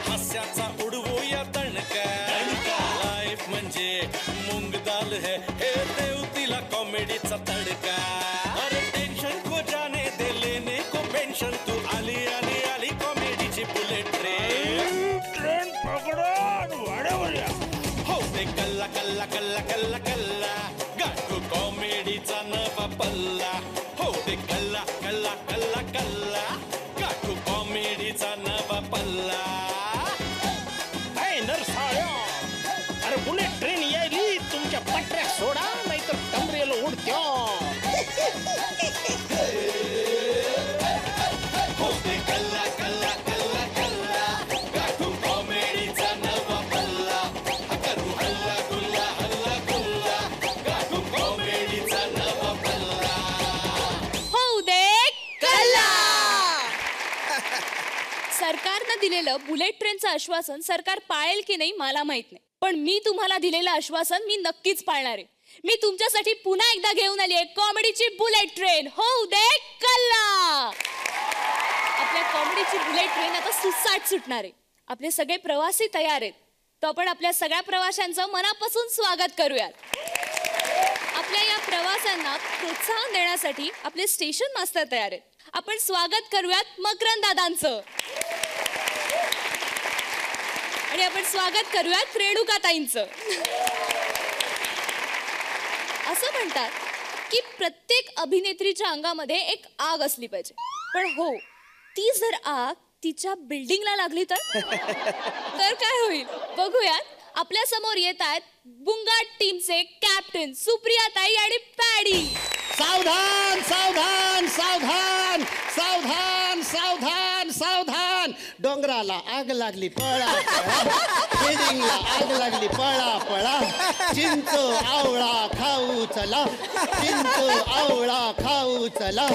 हास्याचा उडवूया तणका लाईफ म्हणजे मूंग दाल है हे देव तिला कॉमेडीचा तडका अरे टेन्शन को जाने दे लेने को पेन्शन तू आली आली आली कॉमेडीची बुलेट ट्रेन पकडून वाड्यावर या हो ते कल्ला कल्ला कल्ला कल्ला कल्ला गाठू कॉमेडीचा नवा पल्ला हो ते कल्ला कल्ला कल्ला कल्ला गाठू कॉमेडीचा नवा पल्ला अरे बुलेट ट्रेन यायली तुमच्या पटऱ्या सोडा नाहीतर टमरेल उडत्या होते कल्ला कल्ला कल्ला कल्ला गाठू कॉमेडीचा नवा पल्ला करू हल्ला गुल्ला हल्ला गुल्ला गाठू कॉमेडीचा नवा पल्ला होऊ दे कल्ला. सरकारनं दिलेलं बुलेट ट्रेनचं आश्वासन सरकार पाळेल की नाही मला माहित नाही, पण मी तुम्हाला दिलेलं आश्वासन मी नक्कीच पाळणार आहे. मी तुमच्यासाठी पुन्हा एकदा घेऊन आली आहे कॉमेडीची बुलेट ट्रेन. होऊ दे कल्ला. आपल्या कॉमेडीची बुलेट ट्रेन आता सुसाट सुटणार आहे. आपले सगळे प्रवासी तयार आहेत, तर आपण आपल्या सगळ्या प्रवाशांचं मनापासून स्वागत करूयात. आपल्या या प्रवाशांना प्रोत्साहन देण्यासाठी आपले स्टेशन मास्तर तयार आहेत. आपण स्वागत करूयात मकरंद दादांचं आणि आपण स्वागत करूयात रेणुकाताईंचं. असं म्हणतात की प्रत्येक अभिनेत्रीच्या अंगामध्ये एक आग असली पाहिजे, पण हो ती जर आग तिच्या बिल्डिंगला लागली तर काय होईल बघूयात. आपल्या समोर येत आहेत बुंगाट टीमचे कॅप्टन सुप्रियाताई आणि पॅडी. सावधान सावधान सावधान सावधान सावधान सावधान. डोंगराला आग लागली पळा बिल्डिंगला आग लागली पळा पळा. चिंच आवळा खाऊ चला चिंच आवळा खाऊ चला.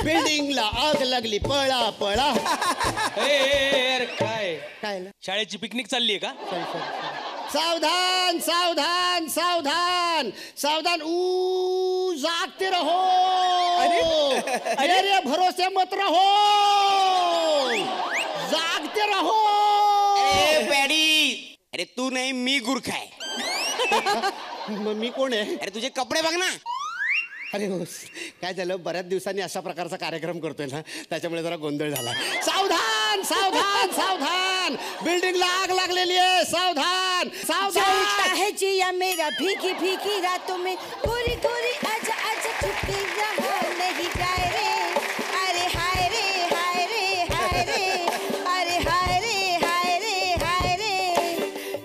बिल्डिंगला आग लागली पळा पळा. काय काय शाळेची पिकनिक चालली आहे का? सावधान सावधान सावधान सावधान. जागते रहो मेरे भरोसे मत रहो जागते रहो. पॅडी अरे तू नाही मी गुरखा आहे. मी कोण आहे? अरे तुझे कपडे बघ ना. अरे हो काय झालं बऱ्याच दिवसांनी अशा प्रकारचा कार्यक्रम करतोय ना त्याच्यामुळे जरा गोंधळ झाला. सावधान सावधान सावधान. बिल्डिंगला आग लागलेली आहे. सावधान सावधान. है जिया मेरा भीगी भीगी रातों में गोरी गोरी आजा आजा छुट्टी रहा नहीं जाए रे. अरे हाय रे हाय रे हाय रे अरे हाय रे हाय रे हाय रे.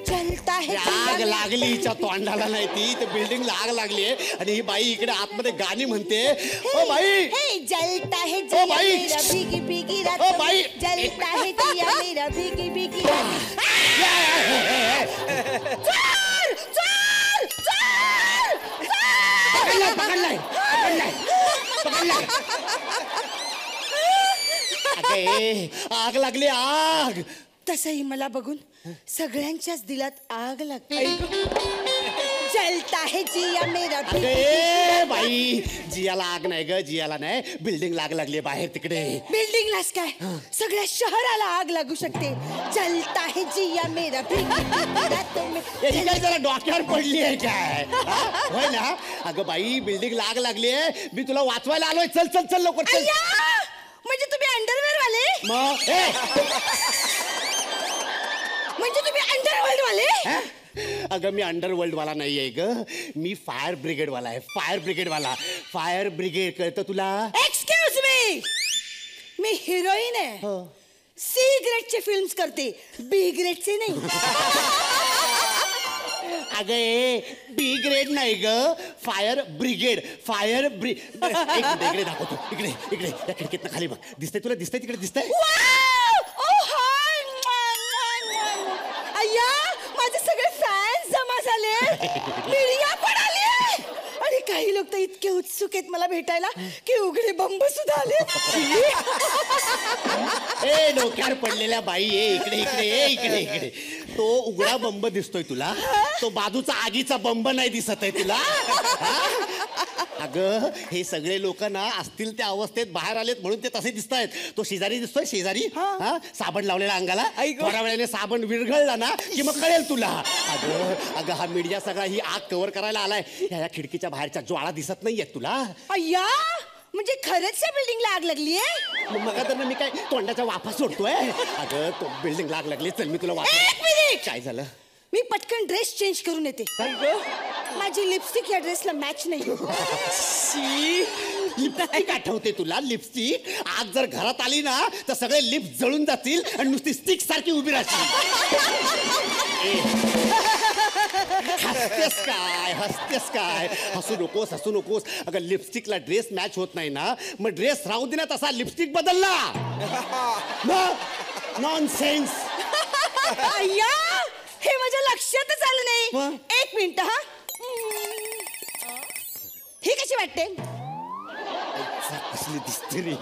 चलता है आग लागली हिच्या तोंडाला नाही ती तर बिल्डिंगला आग लागली आहे आणि ही बाई इकडे आतमध्ये गाणी म्हणते. ओ बाई हे जलता है जिया मेरा भीगी भीगी रातों में जलता है जिया मेरा भीगी भीगी रातों. पकडलाय आग लागली आग. तसंही मला बघून सगळ्यांच्याच दिलात आग लागते. जलता है जिया मेरा बाई जियाला आग नाही ग जियाला नाही बिल्डिंग आग लागली बाहेर तिकडे. बिल्डिंगलाच काय सगळ्या शहराला आग लागू शकते. जलता है जिया मेरा काय जरा डोक्यावर पडली आहे काय होय ना. अगं बाई बिल्डिंगला आग लागली आहे मी तुला वाचवायला आलोय. चल चल चल लवकर चल. म्हणजे तुम्ही अंडरवेअर वाले म्हणजे तुम्ही अंडरवर्ल्ड वाले. अगं मी अंडरवर्ल्ड वाला नाही आहे ग मी फायर ब्रिगेड वाला आहे. फायर ब्रिगेड वाला. फायर ब्रिगेड कळतं तुला? एक्सक्यूज मी मी हिरोईन आहे. सी ग्रेडचे फिल्म्स करते बी ग्रेडचे नाही. अगे बी ग्रेड नाही ग फायर ब्रिगेड. फायर इकडे दाखवतो इकडे इकडे या खिडकीतनं खाली बघ. दिसतंय तुला? दिसतंय तिकडे दिसतंय? अय्या माझे सगळे फॅन्स जमा झाले. मीडिया पण आली आणि काही लोक तर इतके उत्सुक आहेत मला भेटायला की उघडे बंब सुद्धा आले. ए डोक्यावर पडलेल्या बाई ए इकडे इकडे ए इकडे इकडे. तो उघडा बंब दिसतोय तुला? तो बाजूचा आगीचा बंब नाही दिसत आहे तुला? अगं हे सगळे लोक ना असतील त्या अवस्थेत बाहेर आलेत म्हणून ते तसे दिसत आहेत. तो शेजारी दिसतोय, शेजारी हा साबण लावलेला अंगाला. थोड्या वेळाने साबण विरघळला ना की मग कळेल तुला. अगं अगं हा मीडिया सगळा ही आग कव्हर करायला आलाय. ह्या खिडकीच्या बाहेरच्या ज्वाळा दिसत नाहीयेत तुला. अय्या म्हणजे खरंच त्या बिल्डिंगला आग लागलीये. मग तर मी काय तोंडाच्या वाफा सोडतोय. अगं तो बिल्डिंग लाग लागली. चल मी तुला एक मिनिट. काय झालं? मी पटकन ड्रेस चेंज करून येते. माझी लिपस्टिक या ड्रेसला मॅच नाही. लिपस्टिक आठवते तुला? लिपस्टिक आज जर घरात आली ना तर सगळे लिप्स जळून जातील आणि नुसती स्टिक सारखी उभी राहतील. हसतेस काय? हसू नकोस. अगं लिपस्टिकला ड्रेस मॅच होत नाही ना मग ड्रेस राहू दे ना तसा, लिपस्टिक बदलला. नॉनसेन्स. अय्या हे माझ्या लक्षातच आलं नाही. एक मिनिट हा. हे कशी वाटते? कसली दिसते रे.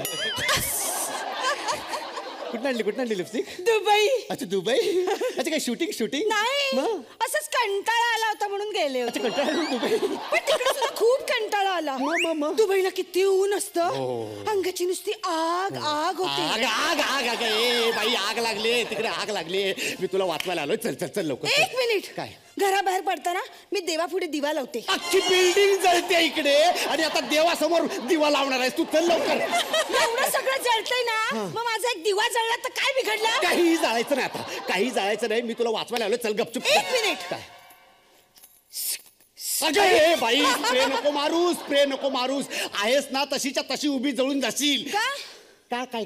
कुठं आणली लिपस्टिक? दुबई. अच्छा दुबई. अच्छा काय शूटिंग नाही असंच कंटाळा आला होता म्हणून गेले होते. दुबई. पण तिकडे सुद्धा खूप कंटाळा आला. दुबईला किती ऊन असतं. अंगाची नुसती आग होते. आग ए बाई आग लागली तिकडे, आग लागली. मी तुला वाचवायला आलोय. चल लवकर. एक मिनिट. काय? घराबाहेर पडताना मी देवापुढे दिवा लावते. अख्खी बिल्डिंग जळते इकडे आणि आता देवासमोर दिवा लावणार आहेस तू. चल लवकर. एवढं सगळं जळतंय ना मग माझा एक दिवा जळला तर काय बिघडलं? काही जायचं नाही आता. काही जायचं नाही. मी तुला वाचवायला आलोय. चल गपचूप. एक मिनिट. काय? अगं बाई स्प्रे नको मारूस. आहेस ना तशीच्या तशी उभी जळून जाशील. काय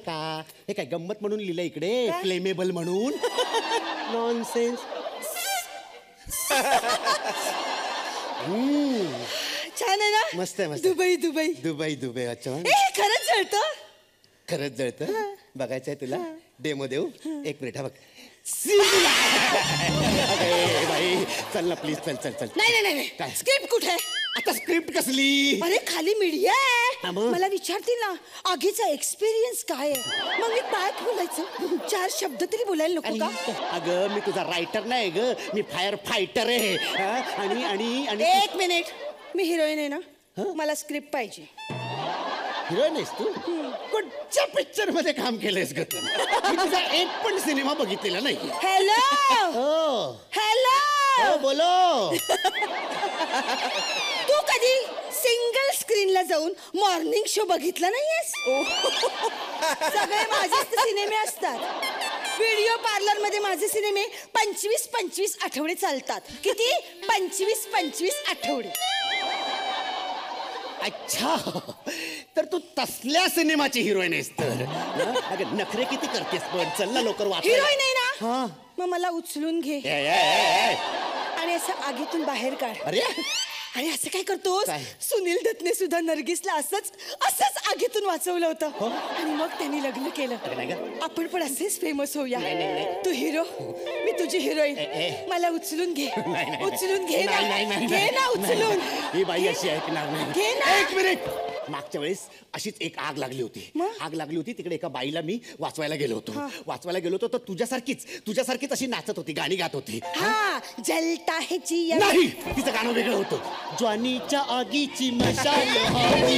हे काय गंमत म्हणून लिहिलं इकडे, फ्लेमेबल म्हणून. नॉनसेन्स. छान आहे ना? मस्त आहे. दुबई. अच्छा खरंच जळतं. बघायचंय तुला? डेमो देऊ? एक मिनिट. हा बघ. बाई चल ना प्लीज. चल. नाही. काय? स्क्रिप्ट कुठे? आता स्क्रिप्ट कसली? अरे खाली मीडिया हा, आहे. मग? मला विचारतील ना आगीचा एक्सपिरियन्स काय आहे मग मी काय बोलायचं? 4 शब्द तरी बोलायला नको का? अगं मी तुझा रायटर नाही ग, मी फायर फायटर आहे. आणि एक मिनिट. मी हिरोईन आहे ना, मला स्क्रिप्ट पाहिजे. हिरोईन आहेस तू? कुठच्या पिक्चर मध्ये काम केलंयस ग तू? मी तुझा एक पण सिनेमा बघितलेला नाही. हॅलो बोलो. तू कधी सिंगल स्क्रीनला जाऊन मॉर्निंग शो बघितला नाहीयेस? सगळे माझेच सिनेमे असतात. व्हिडिओ पार्लर मध्ये माझे सिनेमे 25 आठवडे चालतात. किती? 25 आठवडे. अच्छा तर तू तसल्या सिनेमाची हिरोईन आहेस तर? अगं नखरे किती करतेस पण. चल ना लवकर वाच. हिरोईन आहे ना मग मला उचलून घे आणि असं आगीतून बाहेर काढ. अरे असं काय करतोस? सुनील दत्तने सुद्धा नर्गिसला असंच आगीतून वाचवलं होतं आणि मग त्यांनी लग्न केलं. आपण पण असेच फेमस होऊया. तू हिरो, मी तुझी हिरोईन. मला उचलून घे. घे ना उचलून. ही बाई अशी ऐकणार नाही. एक मिनिट. मागच्या वेळेस अशीच एक आग लागली होती. तिकडे एका बाईला मी वाचवायला गेलो होतो तर तुझ्यासारखीच अशी नाचत होती, गाणी गात होती. जलता है जिया. नाही तिचं गाणं वेगळं होतं. ज्वानीच्या आगीची मशाल हवी.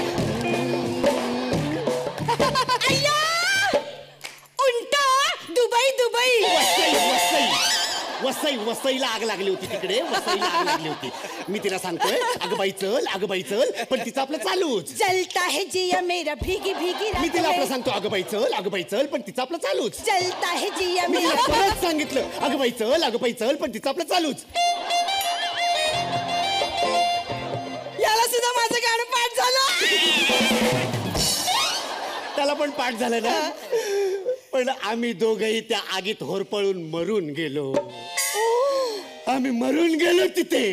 उलटा दुबई. वसईला आग लागली होती तिकडे. मी तिला सांगतोय अगं बाई चल पण तिचं आपलं चालूच. जलता है जिया मेरा भीगी मी तिला आपलं सांगतो अगं बाई चल पण तिचं आपलं चालूच. जलता है जिया मी मेरा. परत सांगितलं अगं बाई चल पण तिचं आपलं चालूच. याला सुद्धा माझं गाणं पाठ झालं. त्याला पण पाठ झालं ना. पण आम्ही दोघही त्या आगीत होरपळून मरून गेलो. तिथे.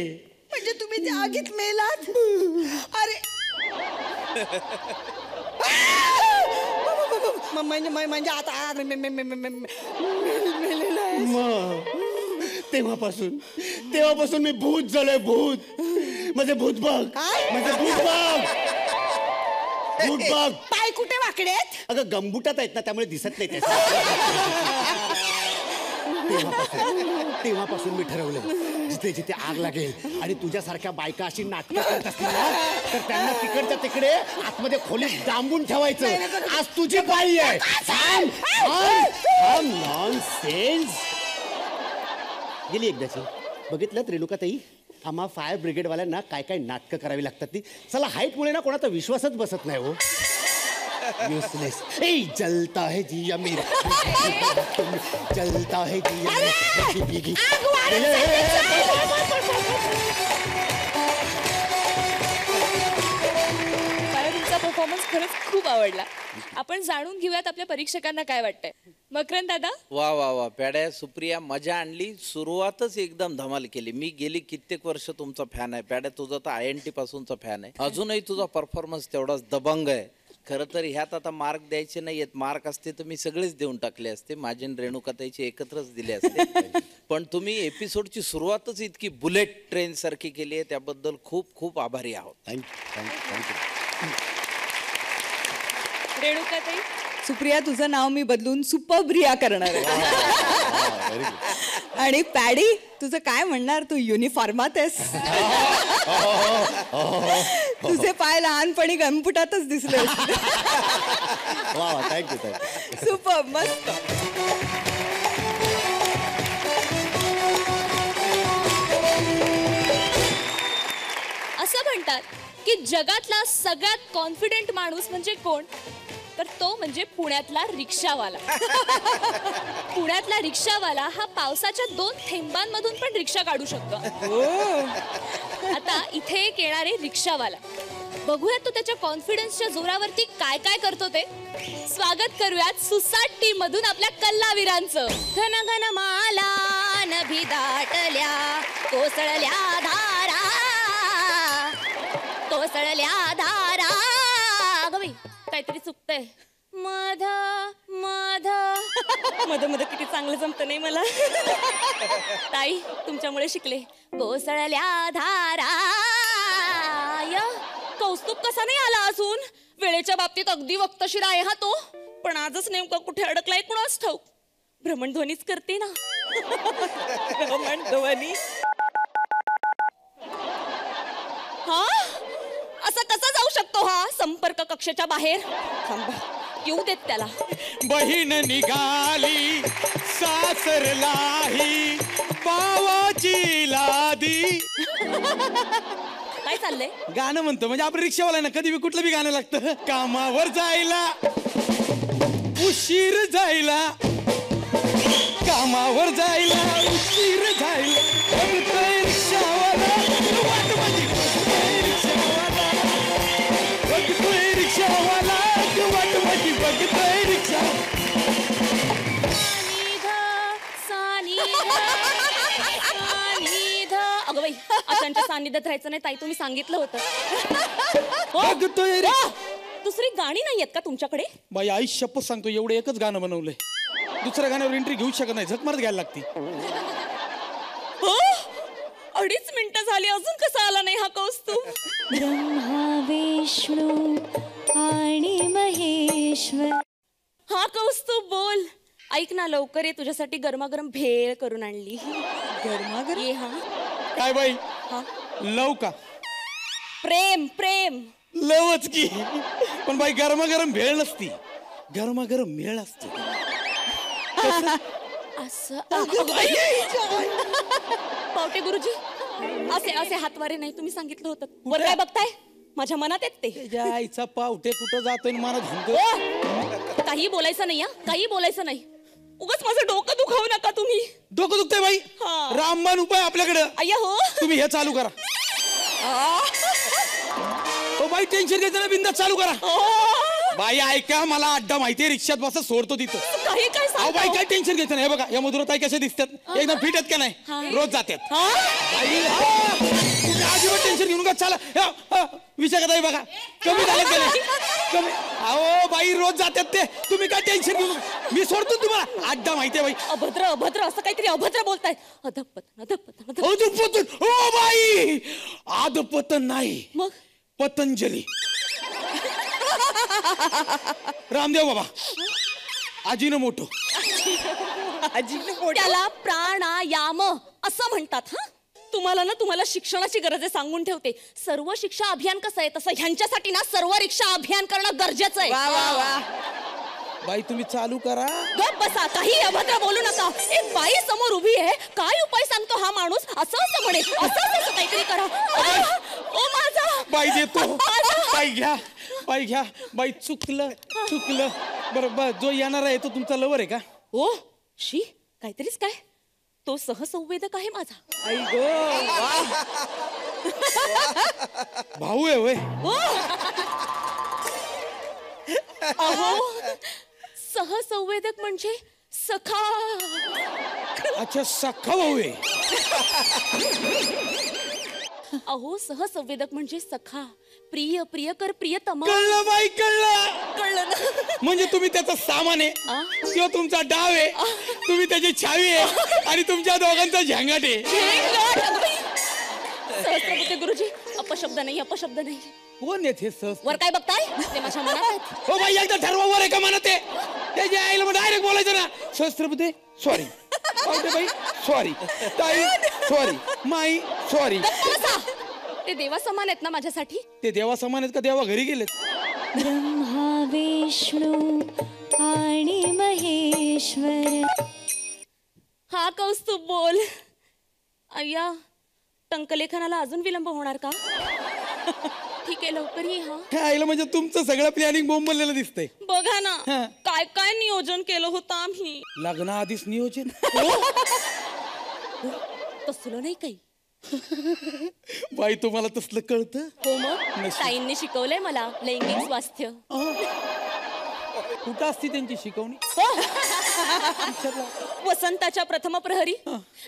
म्हणजे तुम्ही त्या आगीत मेलात? अरे म्हणजे आता मेलेला आहे. तेव्हापासून मी भूत झालोय. माझे भूत बघ. पाय कुठे वाकडे आहेत? अगं गंबुटात आहेत ना त्यामुळे दिसत नाही. तेव्हापासून मी ठरवलं जिथे जिथे आग लागेल आणि तुझ्यासारख्या बायका अशी नाटकं करत असतील ना तर त्यांना तिकडच्या तिकडे आतमध्ये खोलीत डांबून ठेवायचं. आज तुझी पाळी आहे. नॉनसेन्स. गेली एकदाची. बघितलं रेणुकाताई, आम्हा फायर ब्रिगेडवाल्यांना काय काय नाटकं करावी लागतात ती. चला हाईटमुळे ना कोणाचा विश्वासच बसत नाही हो. यूजलेस. ए जलता है जी अमीर, जलता है जी अमीर. मला तुमचा परफॉर्मन्स खरंच खूप आवडला. आपण जाणून घेऊयात आपल्या परीक्षकांना काय वाटतंय. मकरंद दादा. वा वा वा पॅड्या, सुप्रिया मजा आणली. सुरुवातच एकदम धमाल केली. मी गेली कित्येक वर्ष तुमचा फॅन आहे पॅड्या. तुझा तर INT पासूनचा फॅन आहे. अजूनही तुझा परफॉर्मन्स तेवढाच दबंग आहे. खरं तर ह्यात आता मार्क द्यायचे नाहीयेत. मार्क असते तर मी सगळेच देऊन टाकले असते. माझे रेणुकाताईचे एकत्रच दिले असते. पण तुम्ही एपिसोडची सुरुवातच इतकी बुलेट ट्रेन सारखी केली आहे त्याबद्दल खूप खूप आभारी आहोत. थँक्यू. रेणुकाताई. सुप्रिया, तुझं नाव मी बदलून सुपरब्रिया करणार आहे. आणि पॅडी, तुझं काय म्हणणार? तू युनिफॉर्मात आहेस. तुझे पाय लहानपणी गणपुटातच दिसले. वा थँक्यू. सुपर, मस्त. असं म्हणतात की जगातला सगळ्यात कॉन्फिडेंट माणूस म्हणजे कोण, तर तो म्हणजे पुण्यातला रिक्षावाला. पुण्यातला रिक्षावाला हा पावसाच्या 2 थेंबांमधून पण रिक्षा काढू शकतो. आता इथे एक येणारे रिक्षावाला, बघूयात तो त्याच्या कॉन्फिडन्सच्या जोरावरती काय काय करतो ते. स्वागत करूयात सुसाट टीम मधून आपल्या कल्लावीरांचं. घन घन माला नभी दाटल्या, कोसळल्या धारा, कोसळल्या धारा. अगं बाई, काहीतरी चुकतंय. मध मध मध मध किती चांगलं जमतं नाही मला. ताई, तुमच्यामुळे शिकले. कोसळल्या धारा. कौस्तुभ कसा नाही आला अजून? वेळेच्या बाबतीत अगदी वक्तशीर आहे हा तो. पण आजच नेमका कुठे अडकलाय कुणास ठाऊक. भ्रमणध्वनीच करते ना. भ्रमणध्वनी. हा, असा कसा जाऊ शकतो हा संपर्क कक्षेच्या बाहेर? थांबा, येऊ देत त्याला. बहीण निघाली सासरलाही पावाची लादी. काय चाललंय? गाणं म्हणतो म्हणजे आपण रिक्षावाला ना कधी बी कुठलं बी गाणं लागतं. कामावर जायला उशीर जायला, कामावर जायला उशीर जायला, बघतोय रिक्षावाला वाट माझी, बघतोय रिक्षावाला, बघतोय रिक्षावाला वाट माझी, बघतोय रिक्षा. अगं बाई, त्यांच्या सान्निध्यात राहायचं नाही ताई, तुम्ही सांगितलं होतं. बघतोय दुसरी गाणी नाही आहेत का तुमच्याकडे? बाई आई शपथ सांगतो, एवढं एकच गाणं बनवलंय. दुसऱ्या गाण्यावर एंट्री घेऊ शकत नाही, झक मारत घ्यायला लागते. 2.5 मिनिटं झाली, अजून कसा आला नाही हा कौस्तुभ? ब्रह्मा विष्णू आणि महेश्वर. हा कौस्तुभ बोल. ऐक ना, लवकर ये, तुझ्यासाठी गरमागरम भेळ करून आणली. गरमागरम? ये. हा काय बाई, हा, लव का? प्रेम प्रेम. लवच की, पण बाई गरमागरम भेळ नसती, गरमागरम मेळ असते. असं पावटे गुरुजी, असे असे हातवारे नाही, तुम्ही सांगितलं होतं. वर काय बघताय? माझ्या मनात येत ते. त्याच्या आईचा पावटे कुठं जातोय मला धंदो. काही बोलायचं नाही, काही बोलायचं नाही. उगाच माझं डोकं दुखावू नका तुम्ही. डोकं दुखतंय बाई, हा. रामबाण उपाय आपल्याकडे. अय्या हो, तुम्ही हे चालू करा. ओ बाई, टेन्शन घ्यायचं ना, बिंदास चालू करा. बाई ऐका, मला अड्डा माहितीये, रिक्षात बसा, सोडतो तिथं. काही काय अहो बाई, काय टेन्शन घ्यायचं नाही. हे बघा, या मधुरताई कशा दिसतात, एकदम फिट आहेत का नाही, रोज जातात. बाई, अजिबात टेन्शन घेऊन का, चला. विशाखाताई बघा, कमी झालं का नाही, कमी. अहो बाई, रोज जातात ते, तुम्ही काय टेन्शन घेऊ नका, मी सोडतो तुम्हाला. अड्डा माहितीये बाई. अभद्र अभद्र असं काहीतरी अभद्र बोलताय. अधपतन अधपतन अधपतन. अधपतन. ओ बाई, अधपतन नाही, मग पतंजली. रामदेव बाबा, आजीनं मोठो. त्याला प्राणायाम असं म्हणतात. हा, तुम्हाला शिक्षणाची गरज आहे सांगून ठेवते. सर्व शिक्षा अभियान कसं आहे तसं ह्यांच्यासाठी ना सर्व रिक्षा अभियान करणं गरजेचं आहे. वा वा वा. बाई तुम्ही चालू करा. गप बसा, काही अभद्र बोलू नका. एक बाई समोर उभी आहे, काय उपाय सांगतो हा माणूस. असं म्हणे, असं काहीतरी करा. ओ माझा बाई देतो. बाई घ्या. बाई चुकलं. बरोबर, जो येणार आहे तो तुमचा लवर आहे का? ओ शी, काहीतरीच काय. तो सहसंवेदक आहे माझा. आई गो, भाऊ आहे होय. अहो, सहसंवेदक म्हणजे सखा. अच्छा, सख्खा भाऊ आहे. अहो, सहसंवेदक म्हणजे सखा, प्रियकर, प्रियतमा. कळलं बाई, कळलं ना? म्हणजे तुम्ही त्याचा सामान आहे, किंवा तुमचा डाव आहे, तुम्ही त्याची छावी आहे, आणि तुमच्या दोघांचा झंगाट आहे. सहस्त्रबुद्धे गुरुजी, अपशब्द नाही. कोण आहेत हे सहस्त्र? वर काय बघताय? ते माझ्या मनात आहेत. हो बाई, एकदा ठरवा वर आहे का म्हणत आहे. त्याच्या आईला मग डायरेक्ट बोलायचं ना, सहस्त्रबुद्धे सॉरी, बाई सॉरी, ताई सॉरी, माई सॉरी. ते देवा समान आहेत ना माझ्यासाठी. ते देवा समान आहेत का देवा घरी गेलेत? ब्रह्मा विष्णू आणि महेश्वर. हा कौस्तुभ बोल. अय्या, टंकलेखनाला अजून विलंब होणार का? ठीक आहे, लवकर ये. हा, आईला म्हणजे तुमचं सगळं प्लॅनिंग बोंबलेलं दिसतंय. बघा ना, काय काय नियोजन केलं होतं आम्ही. लग्नाआधीच नियोजन. तसलं नाही काही. बाई तुम्हाला तसलं कळतं? हो, मग ताईंनी शिकवलंय मला लैंगिक स्वास्थ्य. कुठं असते त्यांची शिकवणी? वसंताच्या प्रथम प्रहरी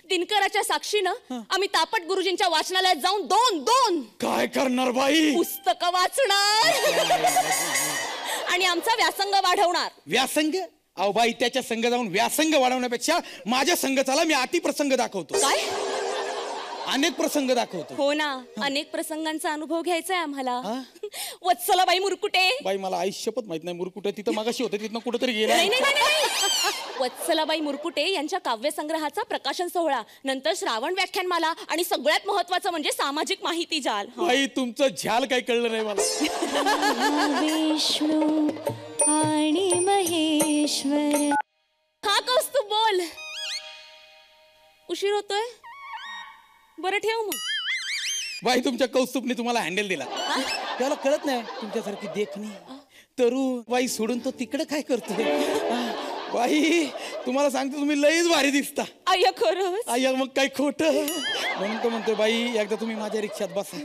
दिनकराच्या साक्षीनं आम्ही तापट गुरुजींच्या वाचनालयात जाऊन दोन काय करणार बाई? पुस्तकं वाचणार आणि आमचा व्यासंग वाढवणार. व्यासंग? अहो बाई, त्याच्या संघ जाऊन व्यासंग वाढवण्यापेक्षा माझ्या संघाला मी अतिप्रसंग दाखवतो. काय? अनेक प्रसंग दाखवतो. हो ना, अनेक प्रसंगांचा अनुभव घ्यायचा आहे आम्हाला. वत्सलाबाई मुरकुटे. बाई मला आयुष्यपत माहित नाही मुरकुटे तिथं मगाशी होते, तिथनं कुठेतरी गेला. नाही. वत्सलाबाई मुरकुटे यांच्या काव्यसंग्रहाचा प्रकाशन सोहळा, नंतर श्रावण व्याख्यानमाला, आणि सगळ्यात महत्वाचं म्हणजे सामाजिक माहिती जाल. बाई तुमचं झाल काही कळलं नाही मला. विष्णू आणि महेश्वर. हा कौस्तुभ बोल. उशीर होतोय, बरं ठेव मग. बाई तुमच्या कौस्तुभने तुम्हाला हँडल दिला. त्याला कळत नाही तुमच्यासारखी देखणी तरू बाई सोडून तो तिकडे काय करतो. बाई तुम्हाला सांगतो, तुम्ही लईच भारी दिसता. आया खरंच? आया मग काय खोट. म्हणून तो म्हणतोय बाई एकदा तुम्ही माझ्या रिक्षात बसा,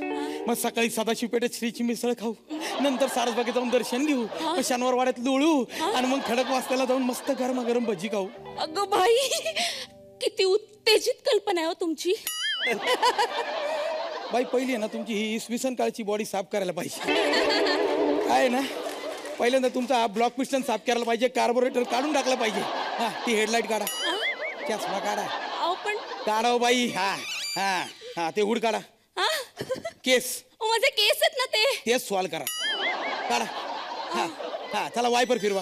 मग सकाळी सदाशिव पेठेत श्रीची मिसळ खाऊ, नंतर सारसबागेत जाऊन दर्शन घेऊ, मग शनिवार वाड्यात लोळू, आणि मग खडक वाजताला जाऊन मस्त गरम भजी खाऊ. अगं बाई, किती उत्तेजित कल्पना आहे हो तुमची. बाई पहिली आहे ना तुमची ही इसवी सन काळची बॉडी साफ करायला पाहिजे. काय ना, पहिल्यांदा तुमचा हा ब्लॉक पिस्टन साफ करायला पाहिजे, कार्बोरेटर काढून टाकला पाहिजे. हा, ती हेडलाईट काढा, चष्मा काढा. पण काढा बाई. हा ते हुड काढा. केस, माझे केस आहेत ना तेच सॉल्व करा. काढा. हा चला वायपर फिरवा.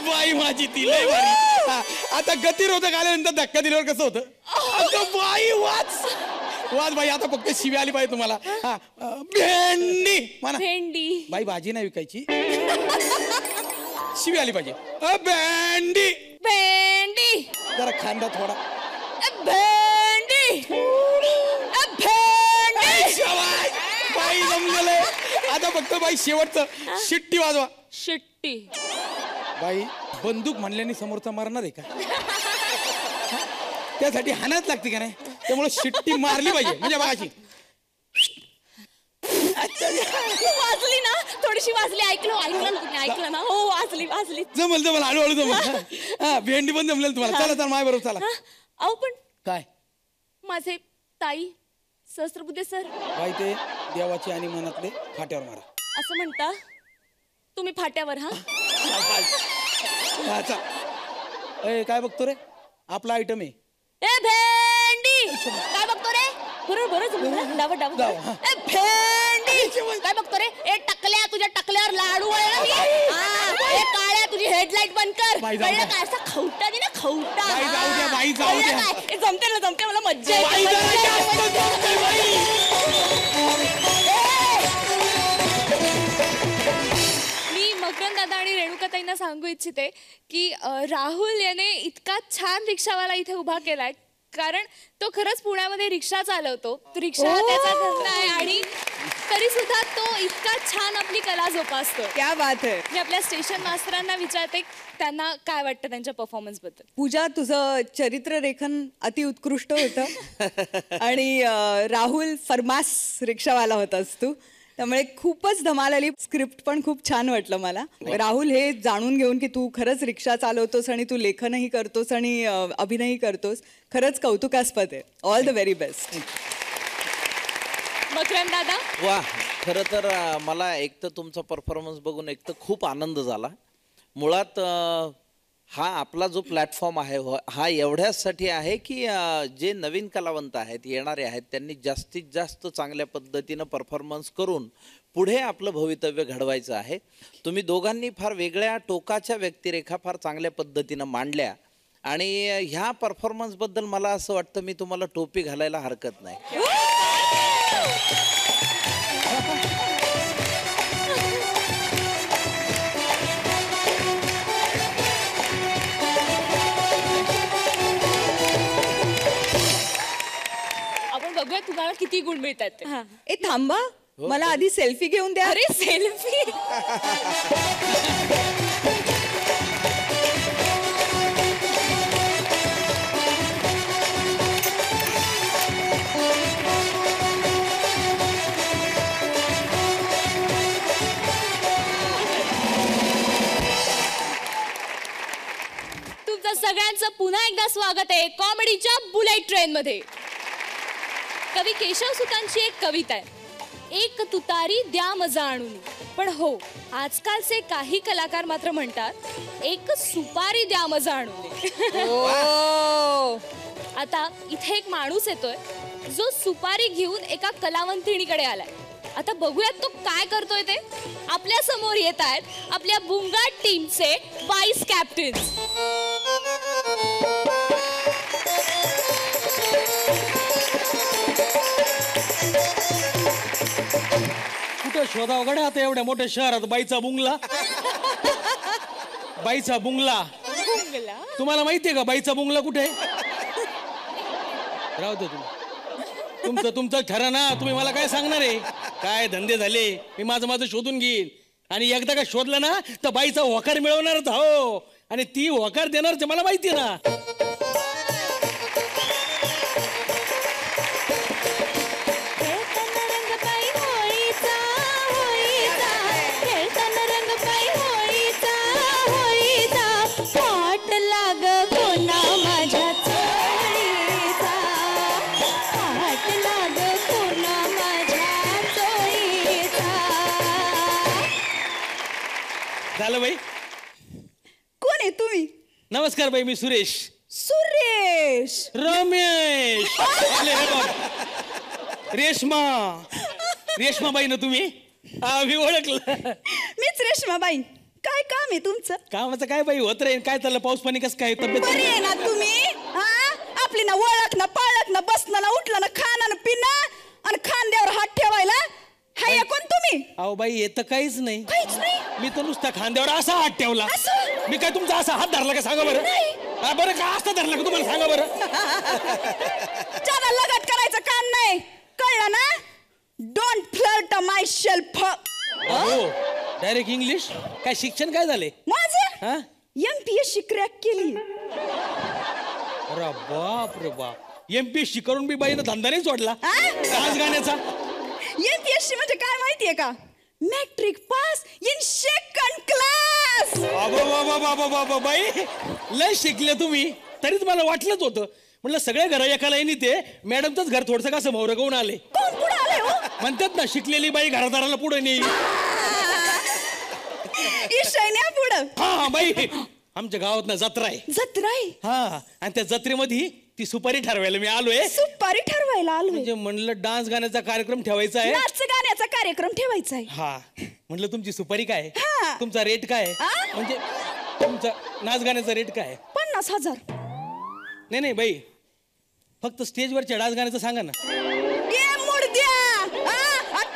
बाई माझी ती लय भारी. आता गतिरोधक आल्यानंतर धक्का दिल्यावर कसं होतं? बाई वाच बाई. आता फक्त शिवी आली पाहिजे तुम्हाला. भेंडी म्हणा. भेंडी? बाई भाजी नाही विकायची, शिवी आली पाहिजे. भेंडी. जरा खांदा थोडा. भेंडी. बाई जमलेलं. आता फक्त बाई शेवटचं शिट्टी वाजवा. शिट्टी? बाई बंदूक म्हणल्याने समोरचा मरणार आहे का? त्यासाठी हाणाच लागते का नाही, त्यामुळे शिट्टी मारली पाहिजे. म्हणजे बघाची वाजली ना, थोडीशी वाजली. ऐकलं ना? हो, वाजली. जमल हळूहळू जमल. भेंडी पण जमलेल तुम्हाला. चला माझ्या बरोबर चला. अहो पण काय माझे ताई सहस्त्रबुद्धे सर? बाई ते देवाचे आणि मनातले फाट्यावर मारा. असं म्हणता तुम्ही फाट्यावर? काय बघतो रे? आपला आयटम आहे. ए भेंडी, काय बघतो रे? बरोबर डाव. ए भेंडी, काय बघतो रे? ए टकल्या, तुझ्या टकल्यावर लाडू आहे ना. काळ्या तुझी हेडलाईट बंद कर. बाई, जाऊ कळलं द्या. काय? असा खवटा दे ना खवटा. बाई, जाऊ द्या, हा. बाई, जाऊ कळलं द्या. काय? हे जमते ना जमते मला मज्जा येते, बाई, मज्जा जरा येते, जास्त मज्जा येते. जमतंय, बाई. मी मकरंद दादा आणि रेणुकाताईंना सांगू इच्छिते की राहुल याने इतका छान रिक्षावाला इथे उभा केलाय, कारण तो खरंच पुण्यामध्ये रिक्षा चालवतो. रिक्षा हा त्याचा धंदा आहे आणि तरी सुद्धा तो इतका छान आपली कला जोपासतो. क्या बात आहे. मी आपल्या स्टेशन मास्तरांना विचारते त्यांना काय वाटतं त्यांच्या परफॉर्मन्स बद्दल. पूजा, तुझं चरित्ररेखन अतिउत्कृष्ट होतं आणि राहुल फरमास रिक्षावाला होतास तू, त्यामुळे खूपच धमाल आली. स्क्रिप्ट पण खूप छान वाटलं मला. राहुल, हे जाणून घेऊन की तू खरंच रिक्षा चालवतोस आणि तू लेखनही करतोस आणि अभिनयही करतोस, खरंच कौतुकास्पद आहे. All the very best. Makarand दादा. वा, खरं तर मला एक तर तुमचा परफॉर्मन्स बघून एक तर खूप आनंद झाला. मुळात हा आपला जो प्लॅटफॉर्म आहे हा एवढ्यासाठी आहे की जे नवीन कलावंत आहेत, येणारे आहेत, त्यांनी जास्तीत जास्त चांगल्या पद्धतीनं परफॉर्मन्स करून पुढे आपलं भवितव्य घडवायचं आहे. तुम्ही दोघांनी फार वेगळ्या टोकाच्या व्यक्तिरेखा फार चांगल्या पद्धतीनं मांडल्या आणि ह्या परफॉर्मन्सबद्दल मला असं वाटतं मी तुम्हाला टोपी घालायला हरकत नाही. आपण बघूया तुम्हाला किती गुण मिळतात ते. ए थांबा, मला आधी सेल्फी घेऊन द्या. अरे सेल्फी. तुमचं सगळ्यांचं पुन्हा एकदा स्वागत आहे कॉमेडीच्या बुलेट ट्रेन मध्ये. कवी केशव सुतांची एक कविता आहे, एक तुतारी द्या मजा आणून. पण हो, आजकालचे काही कलाकार मात्र म्हणतात एक सुपारी द्या मजा आणून. आता इथे एक माणूस येतोय जो सुपारी घेऊन एका कलावंतिणीकडे आलाय. आता बघूयात तो काय करतोय ते. आपल्या समोर येत आहेत आपल्या बुंगाट टीमचे वाईस कॅप्टन्स. कुठं शोधावं गड्या आता एवढ्या मोठ्या शहरात बाईचा बुंगला. बाईचा बुंगला तुम्हाला माहितीये का? बाईचा बुंगला कुठे राहू दे. तुमचं ठरा ना. तुम्ही मला काय सांगणार आहे? काय धंदे झाले, मी माझं शोधून घेईन आणि एकदा का शोधलं ना तर बाईचा होकार मिळवणारच. हो, आणि ती होकार देणार मला माहितीये ना. झालं बाई. कोण आहे तुम्ही? नमस्कार बाई, मी सुरेश. सुरेश. रमेश. आपले हे बघ, रेश्मा बाई ना तुम्ही? हा, मी ओळखलं. मीच रेश्माबाई. काय काम आहे तुमचं? कामाचं काय बाई होत राहील. काय चाललं, पाऊस पाणी कसं काय, तब्येत? बरी आहे ना तुम्ही? आपली ना ओळख ना पाळख ना बसणं ना उठलं ना खाणं ना पिणं आणि खांद्यावर हात ठेवायला. हाय कोण तुम्ही? अहो बाई, येतं काहीच नाही. काहीच नाही. मी तर नुसता खांद्यावर असा हात ठेवला. मी काय तुमचा असा हात धरला का सांगा बरं? बरं का असता धरला का तुम्हाला सांगा बरं? ज्यादा लगट करायचं काम नाही, कळलं ना? Don't flirt my self. Direct English. काय शिक्षण काय झाले माझं MPSC क्रॅक केली. अरे बाप रे बाप. MPSC करून बी बाईनं धंदा नाही सोडला आज गाण्याचा. MPSC म्हणजे काय माहितीये का? Matric pass in second class. बाबा बाई, लय शिकले तुम्ही. तरीच मला वाटलंच होतं. म्हटलं सगळ्या घरा एका लाईनीत ते मॅडमचंच घर थोडस कसं मोरगवून आले. कोण पुढे आले हो? म्हणतात ना, शिकलेली बाई घरादाराला पुढे नाही. पुढं. हा बाई, आमच्या गावात ना जत्रा आहे. जत्रा आहे? हा, आणि त्या जत्रेमध्ये ती सुपारी ठरवायला मी आलोय. सुपारी ठरवायला आलोय. म्हणजे म्हणलं डान्स गाण्याचा कार्यक्रम ठेवायचा आहे. नाच गाण्याचा कार्यक्रम ठेवायचा आहे. हा म्हणलं तुमची सुपारी काय हा. तुमचा रेट काय म्हणजे तुमचा नाच गाण्याचा रेट काय 50,000. नाही नाही बाई फक्त स्टेजवरच्या डान्स गाण्याचं सांगा ना.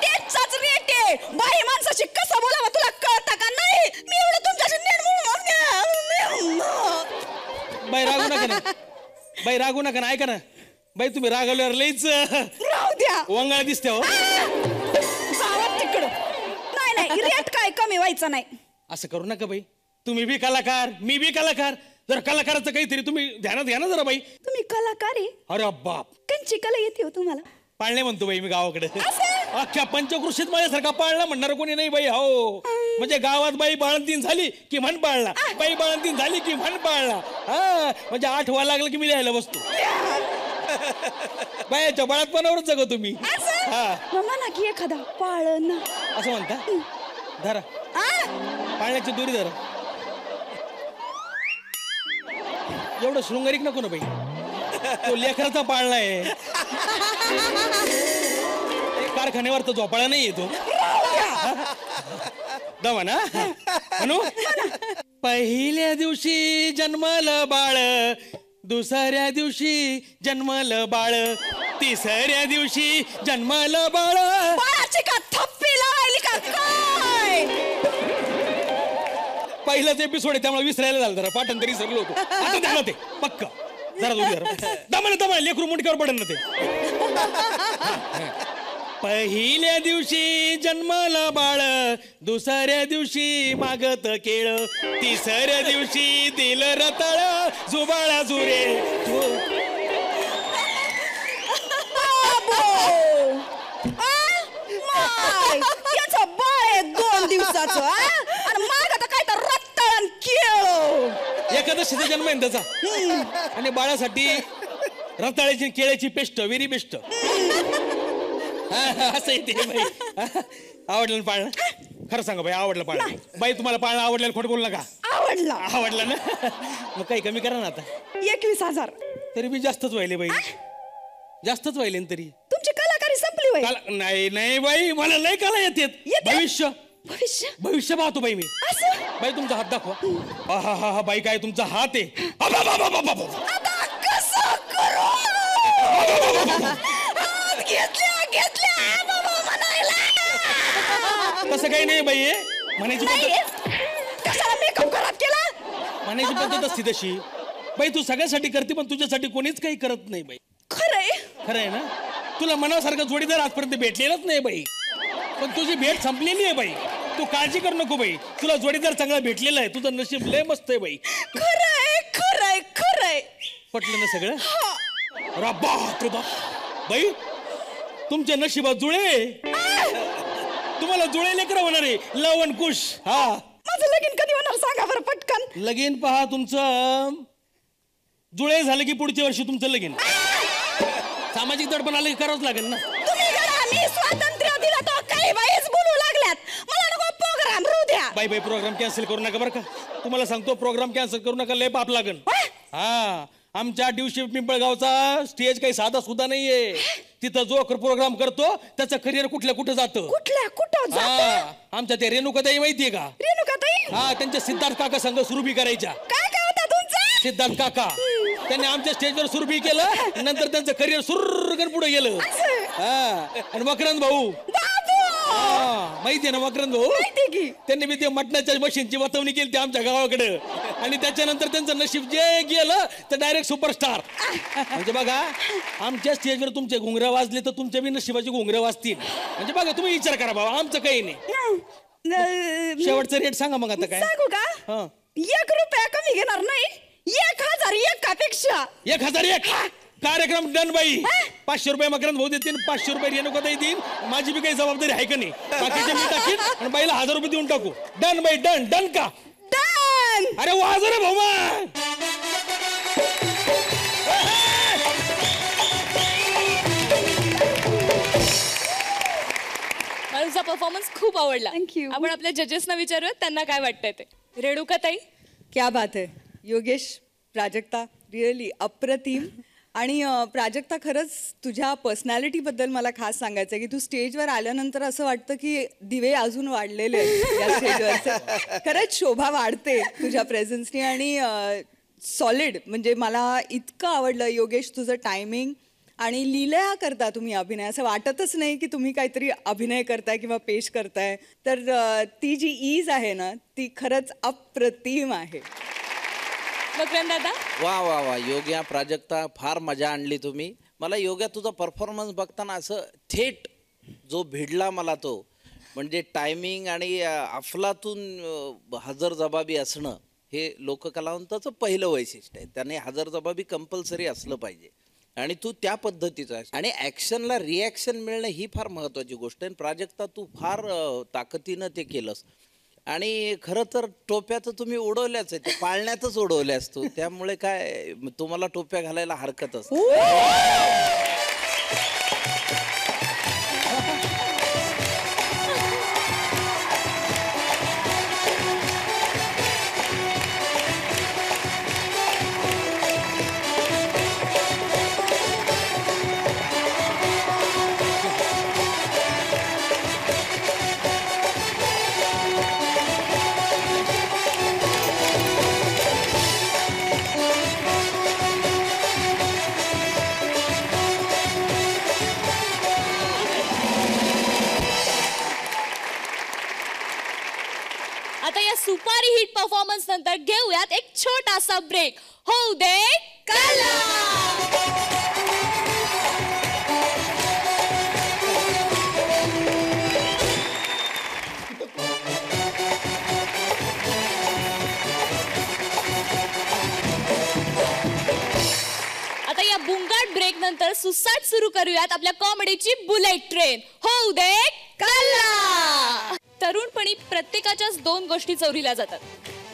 तेचाच रेट आहे. बाई माणसाची कसं बोलावं तुला कळतं का नाही? मी एवढं तुमच्याशी बाई रागू नका ना बाई रागू नका ना. ऐका ना बाई तुम्ही रागवल्यावर लईच राहू द्या. वंगाळ दिसते हो. जावा तिकडं. नाही रेट काय कमी व्हायचं नाही. असं करू नका बाई. तुम्ही बी कलाकार मी बी कलाकार. जर कलाकाराचं काहीतरी तुम्ही ध्यानात घ्या ना जरा बाई. तुम्ही कलाकार आहे. अरे बाप कंची कला येते हो तुम्हाला. पाळणे म्हणतो बाई मी गावाकडे. अख्ख्या पंचकृषीत माझ्यासारखा पाळणा म्हणणार कोणी नाही बाई. हो म्हणजे गावात बाई बाळंतीन झाली की म्हण पाळला बाई बाळंतीन झाली की म्हण पाळला. हा म्हणजे 8 व्हायला लागलं की मी लिहायला बसतो. बायाच्या बाळातपणावरच जगो तुम्ही. हा म्हणा की एखादा पाळण असं म्हणता. धरा पाळण्याची दोरी धरा. एवढं शृंगारिक नको ना बाई. तो लेकराचा पाळणा आहे. कारखान्यावर तर झोपाळा नाही येतो. दमा ना म्हणू. पहिल्या दिवशी जन्मलं बाळ दुसऱ्या दिवशी जन्मलं बाळ तिसऱ्या दिवशी जन्मलं बाळ. बाळाची का थप्पी लावायली का काय? पहिलाच एपिसोड आहे त्यामुळे विसरायला झालं जरा. पाठांतरी सरलो होतो. आता द्या ना ते पक्क जरा दोरी जरा दमा लेकरू मुंडक्यावर पडेल ना ते. पहिल्या दिवशी जन्मला बाळ दुसऱ्या दिवशी मागत केळ तिसऱ्या दिवशी दिलं रताळ जुबाळा जुरे. त्याचं बाळ आहे 2 दिवसाचं आणि मागं तर काय तर रताळ केळ. एकादशीचा जन्म आहे त्याचा आणि बाळासाठी रताळ्याची केळ्याची पेस्ट व्हेरी बेस्ट. असं येते बाई. आवडलं पाळणं खरं सांगा बाई आवडलं पाळणं. बाई तुम्हाला पाळणं आवडलं खोट बोलू नका. आवडला ना मग काही कमी करा ना आता. 21,000 तरी मी जास्तच व्हायले बाई. जास्तच व्हायले तरी. तुमची कलाकारी संपली होय. नाही नाही बाई मला लय कला येतात. भविष्य पाहतो बाई मी. बाई तुमचा हात दाखवा. हा बाई काय तुमचा हात आहे. तसं काही नाही बाई म्हणायची पद्धत. म्हणायची पद्धत असती तशी. बाई तू सगळ्यासाठी करते पण तुझ्यासाठी कोणीच काही करत नाही बाई. खरं आहे ना. तुला मनासारखं जोडीदार आजपर्यंत भेटलेलाच नाही बाई. पण तुझी भेट संपलेली आहे बाई. तू काळजी करू नको बाई. तुला जोडीदार चांगला भेटलेला आहे. तुझं नशीब लय मस्त आहे बाई. खरंय पटलं ना सगळं. बाई तुमच्या नशिबात जुळे. तुम्हाला जुळे लेकर होणार आहे लवन कुश. हा माझं लगीन कधी होणार सांगा बरं पटकन. लगीन पहा तुमचं जुळे झालं की पुढच्या वर्षी तुमचं लगीन. सामाजिक दडपण आलं की करावंच लागेल ना. तुम्ही स्वातंत्र्य दिलं तर काही बाईच बोलू लागल्यात. मला नको प्रोग्राम रू द्या. बाई प्रोग्राम कॅन्सल करू नका बरं का. तुम्हाला सांगतो प्रोग्राम कॅन्सल करू नका लय पाप लागेल. हा आमच्या दिवशी पिंपळगावचा स्टेज काही साधा सुद्धा नाहीये. तिथं जो प्रोग्राम करतो त्याचं करिअर कुठं जातं. कुठं आमच्या ते रेणुकाताई माहितीये का. हा त्यांच्या सिद्धार्थ काका संघ सुरभी करायच्या. काय होता तुमचं सिद्धार्थ काका त्यांनी आमच्या स्टेजवर सुरभी केलं. नंतर त्यांचं करिअर सुरगन पुढे गेलं. आणि मकरंद भाऊ माहितीये ना मकरंद भाऊ. त्यांनी मी ते मटणाच्या मशीनची वतवणी केली ती आमच्या गावाकडे. आणि त्याच्यानंतर त्यांचं नशीब जे गेलं तर डायरेक्ट सुपरस्टार. म्हणजे बघा आमच्या स्टेजवर तुमचे घुंगरं वाजले तर तुमच्या बी नशिबाचे घुंगरं वाजतील. म्हणजे बघा तुम्ही विचार करा बाबा आमचं काही नाही. शेवटचं रेट सांगा मग आता काय सांगू का. 1 रुपया कमी घेणार नाही. 1,001 पेक्षा 1,001 कार्यक्रम डन बाई. 500 रुपये मकरंद भाऊ देतील 500 रुपये रेणुकाताई देईल. माझी बी काही जबाबदारी आहे का नाही. बाकीचे मी टाकीन आणि बाईला 1,000 रुपये देऊन टाकू. डन बाई डन. डन का डन. अरे वाज रे भाऊ. मला तुझा परफॉर्मन्स खूप आवडला. थँक्यू. आपण आपल्या जजेसना विचारूयात त्यांना काय वाटतंय ते. रेणुकाताई क्या बात है योगेश प्राजक्ता रियली अप्रतिम. आणि प्राजक्ता, खरंच तुझ्या पर्सनॅलिटीबद्दल मला खास सांगायचं आहे की तू स्टेजवर आल्यानंतर असं वाटतं की दिवे अजून वाढलेले आहेत या स्टेजवर. खरंच शोभा वाढते तुझ्या प्रेझेन्सनी आणि सॉलिड. म्हणजे मला इतकं आवडलं योगेश तुझं टायमिंग. आणि लीला करता तुम्ही अभिनय, असं वाटतच नाही की तुम्ही काहीतरी अभिनय करताय किंवा पेश करताय. तर ती जी ईज आहे ना ती खरंच अप्रतिम आहे. मकरंद दादा. वा वा वा, योग्या प्राजक्ता, फार मजा आणली तुम्ही. मला योग्या तुझा परफॉर्मन्स बघताना असं थेट जो भिडला मला तो म्हणजे टायमिंग आणि अफलातून हजरजबाबी असणं हे लोककलावंताचं पहिलं वैशिष्ट्य आहे. त्याने हजरजबाबी कंपल्सरी असलं पाहिजे आणि तू त्या पद्धतीचा आहेस. आणि ॲक्शनला रिॲक्शन मिळणं ही फार महत्त्वाची गोष्ट आहे. प्राजक्ता तू फार ताकदीनं ते केलंस. आणि खरं तर टोप्या तर तुम्ही उडवल्याच आहे, ते पाळण्यातच उडवल्यास तू. त्यामुळे काय तुम्हाला टोप्या घालायला हरकत असते. आता या सुपारी हिट परफॉर्मन्स नंतर घेऊयात एक छोटासा ब्रेक. होऊ दे कला. आता या बुंगाट ब्रेक नंतर सुसाट सुरू करूयात आपल्या कॉमेडीची बुलेट ट्रेन. होऊ दे कला. तरुणपणी प्रत्येकाच्याच दोन गोष्टी चोरीला जातात.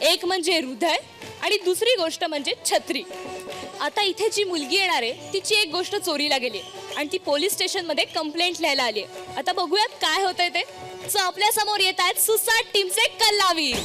एक म्हणजे हृदय आणि दुसरी गोष्ट म्हणजे छत्री. आता इथे जी मुलगी येणार आहे तिची एक गोष्ट चोरीला गेली आणि ती पोलीस स्टेशन मध्ये कंप्लेंट लिहायला आली. आता बघूयात काय होतंय ते. सो आपल्या समोर येत आहेत सुसाट टीमचे कल्लावीर.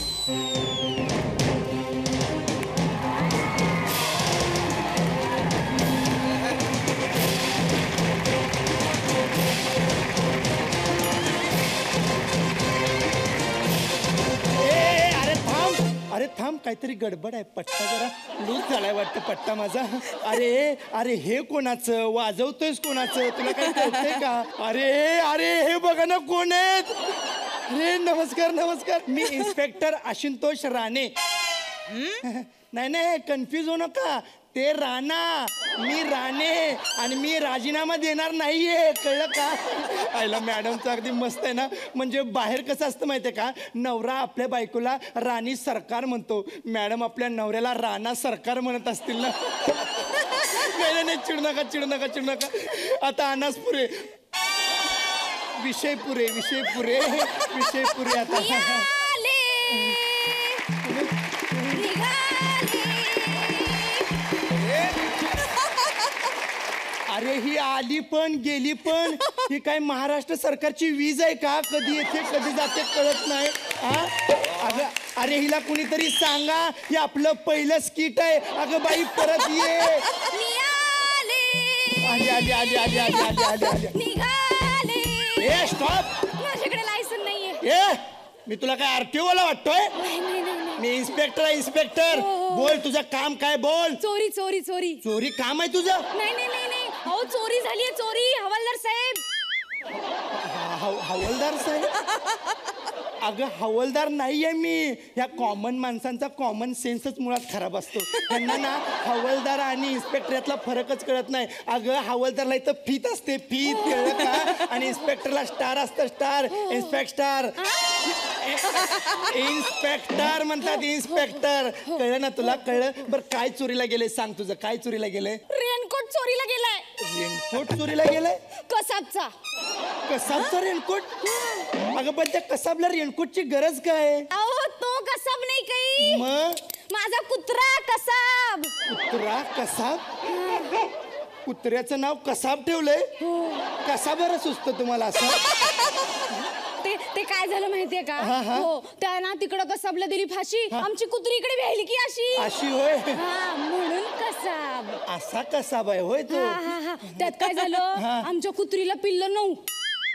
अरे थांब, काहीतरी गडबड आहे. पट्टा जरा लूज झालाय वाटतं पट्टा माझा. अरे अरे हे कोणाचं वाजवतोयस, कोणाचं तुला काही कळतंय का? अरे अरे हे बघा ना कोण आहेत. अरे नमस्कार नमस्कार, मी इन्स्पेक्टर आशुतोष राणे. नाही नाही कन्फ्यूज होऊ नका, ते राणा मी राणे आणि मी राजीनामा देणार नाहीये, कळलं का? आयला मॅडमचं अगदी मस्त आहे ना. म्हणजे बाहेर कसं असतं माहितीये का, नवरा आपल्या बायकोला राणी सरकार म्हणतो, मॅडम आपल्या नवऱ्याला राणा सरकार म्हणत असतील ना. नाही नाही चिडू नका चिडू नका चिडू नका. आता अनास पुरे विषय पुरे विषय पुरे विषय पुरे. आता अरे ही आली पण गेली पण, ही काय महाराष्ट्र सरकारची वीज आहे का? कधी येते कधी जाते कळत नाही. अगं अरे हिला कुणीतरी सांगा, हे आपलं पहिलं स्किट आहे. अगं बाई परत ये. आली आली आली आली आली आली आली आली. ए स्टॉप, माझ्याकडे लायसन नाहीये. ए मी तुला काय आरटीओ वाला वाटतोय? मी इन्स्पेक्टर आहे इन्स्पेक्टर. बोल तुझं काम काय बोल. चोरी चोरी चोरी चोरी काम आहे तुझं? नाही नाही नाही नाही, अहो चोरी झालीये चोरी. हवालदार साहेब. हवालदार साहेब? अगं हवालदार नाहीये मी. ह्या कॉमन माणसांचा कॉमन सेन्सच मुळात खराब असतो. त्यांना ना हवालदार आणि इन्स्पेक्टर यातला फरकच कळत नाही. अगं हवालदारला इथं फीत असते फीत, कळलं का? आणि इन्स्पेक्टरला स्टार असतं स्टार. इन्स्पेक्टर इन्स्पेक्टर म्हणतात इन्स्पेक्टर, कळलं ना तुला? कळलं बरं. काय चोरीला गेले सांग, तुझं काय चोरीला गेलंय? रेनकोट चोरीला गेलाय. रेनकोट चोरीला गेलाय? कसाबचा. कसाबचा रेनकोट? अगं पण त्या कसाबला रेनकोटची गरज काय? अहो तो कसाब नाही काही, मग माझा कुत्रा कसाब. कुत्रा कसाब? कुत्र्याचं नाव कसाब ठेवलंय? कसा बरं सुचतं तुम्हाला असं? ते काय झालं माहितीये का हो त्या ना तिकडं कसबला दिली फाशी आमची कुत्री इकडे व्यायली की अशी अशी होय हा म्हणून कसाब असा कसा बाय होय तो हा त्यात काय झालं आमच्या कुत्रीला पिल्लं 9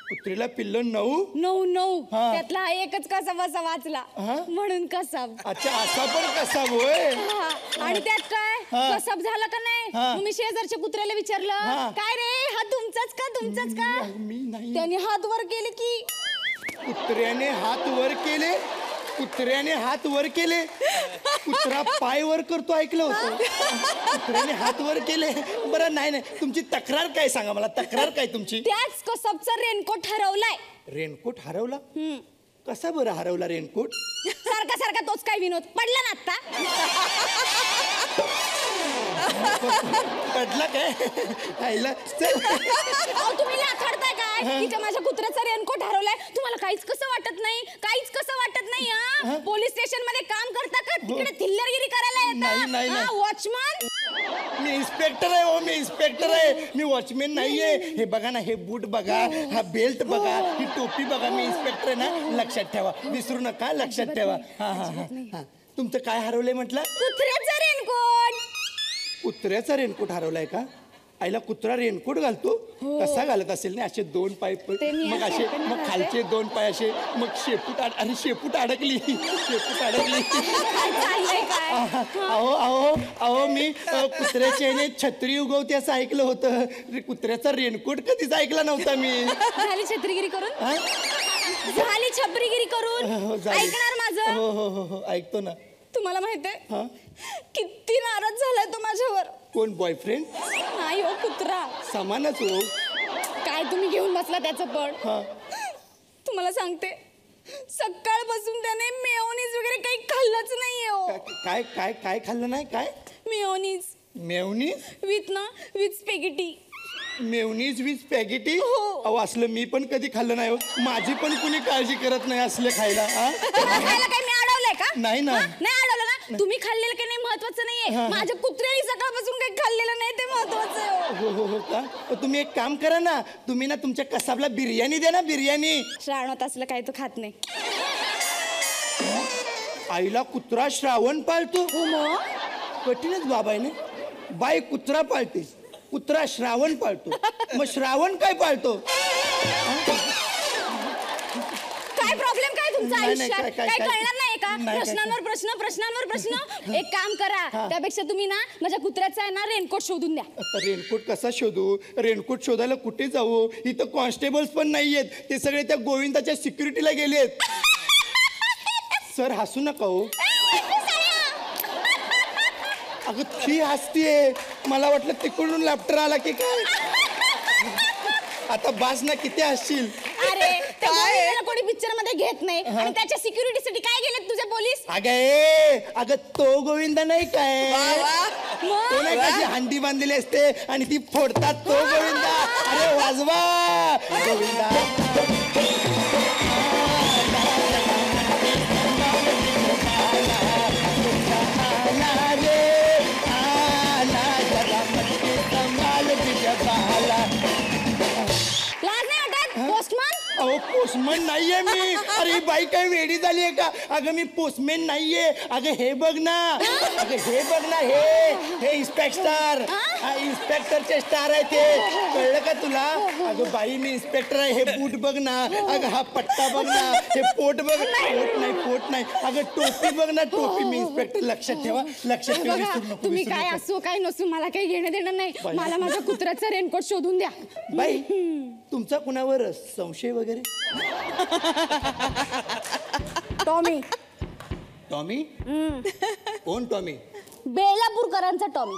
कुत्रीला पिल्ल 9 9 त्यातला एकच कसाबाचा वाचला म्हणून कसाब अच्छा असा पण कसा होय हा, आणि त्यात काय कसाब झाला का नाही मग मी शेजारच्या कुत्र्याला विचारलं काय रे हा तुमचाच का मी नाही त्याने हात वर केले की कुत्र्याने हात वर केले कुत्रा पाय वर करतो ऐकलं होतं कुत्र्याने हात वर केले बरं नाही तुमची तक्रार काय सांगा मला तक्रार काय तुमची त्याच कसबचा रेनकोट हरवलाय रेनकोट हरवला कसा बरं हरवला रेनकोट सारखा तोच काय विनोद पडला ना आता पडला काय आईला चल तुम्ही लाथाडताय काय तिच्या माझ्या कुत्र्याचा रेनकोट हरवलाय तुम्हाला काहीच कसं वाटत नाही हा पोलीस स्टेशन मध्ये काम करता का तिकडे थिल्लरगिरी करायला नाही. येतात वॉचमन मी इन्स्पेक्टर आहे मी वॉचमॅन नाहीये हे बघा ना हे बूट बघा हा बेल्ट बघा ही टोपी बघा मी इन्स्पेक्टर आहे ना लक्षात ठेवा विसरू नका लक्षात ठेवा हा तुमचं काय हरवलंय म्हटलं कुत्र्याचा रेनकोट हरवलाय का आईला कुत्रा रेनकोट घालतो कसा घालत असेल ना असे 2 पाय मग खालचे 2 पाय असे मग शेपूट अडकली अहो मी कुत्र्याच्या ह्याने छत्री उगवते असं ऐकलं होतं कुत्र्याचा रेनकोट कधीच ऐकला नव्हता मी झाली छत्रीगिरी करून ऐकणार माझं हो ऐकतो ना तुम्हाला माहितीये किती नाराज झालाय तो माझ्यावर कोण बॉयफ्रेंड नाही हो कुत्रा समानच हो काय तुम्ही घेऊन बसला त्याचं पण तुम्हाला सांगते सकाळपासून त्याने मेयोनीज वगैरे काही खाल्लंच नाहीये हो काय खाल्लं नाही काय mayonnaise with spaghetti mayonnaise with spaghetti अहो असलं मी पण कधी खाल्लं नाही हो माझी पण कुणी काळजी करत नाही असले खायला खायला काय मी अडवलंय का नाही अडवलं ना तुम्ही खाल्लेलं काही नाही महत्वाचं नाहीये माझ्या कुत्र्याने सकाळपासून काही खाल्लेलं नाही ते महत्वाचं आहे हो का तुम्ही एक काम करा ना तुम्ही ना तुमच्या कसाबला बिर्याणी द्या ना बिर्याणी श्रावणात असलं काही तो खात नाही आईला कुत्रा श्रावण पाळतो कठीणच बाबा आहे ना बाई कुत्रा पाळतेस कुत्रा श्रावण पाळतो मग श्रावण काय पाळतो काय प्रॉब्लेम काय तुमचा आयुष्यात काय कळणार नाही का प्रश्नांवर प्रश्न एक काम करा त्यापेक्षा तुम्ही ना माझ्या कुत्र्याचा आहे ना रेनकोट शोधून द्या आता रेनकोट कसा शोधू रेनकोट शोधायला कुठे जाऊ इथं कॉन्स्टेबल्स पण नाहीयेत ते सगळे त्या गोविंदाच्या सिक्युरिटीला गेलेत सर हसू नका हो अगं ती हसतीये मला वाटलं तिकडून लॅप्टर आला की काय आता बास ना किती हसशील अरे कोणी पिक्चर मध्ये घेत नाही आणि त्याच्या सिक्युरिटीसाठी काय गेलेत तुझे पोलीस अगं तो गोविंद नाही काय तो नाही कशी हंडी बांधलेली असते आणि ती फोडतात तो गोविंदा अरे वाजवा गोविंदा अहो पोस्टमन नाहीये मी अरे बाई काय वेडी झाली आहे का अगं मी पोस्टमॅन नाहीये अगं हे बघ ना हे इन्स्पेक्टरचे स्टार आहे ते कळलं का तुला अगं बाई मी इन्स्पेक्टर आहे हे बूट बघ ना अगं हा पट्टा बघ ना हे पोट बघ पोट नाही अगं टोपी बघ ना टोपी मी इन्स्पेक्टर लक्षात ठेवा तुम्ही काय असो काय नसो मला काही घेणं देणं नाही मला माझ्या कुत्र्याचा रेनकोट शोधून द्या बाई तुमचा कुणावर संशय वगैरे टॉमी कोण टॉमी बेलापूरकरांचा टॉमी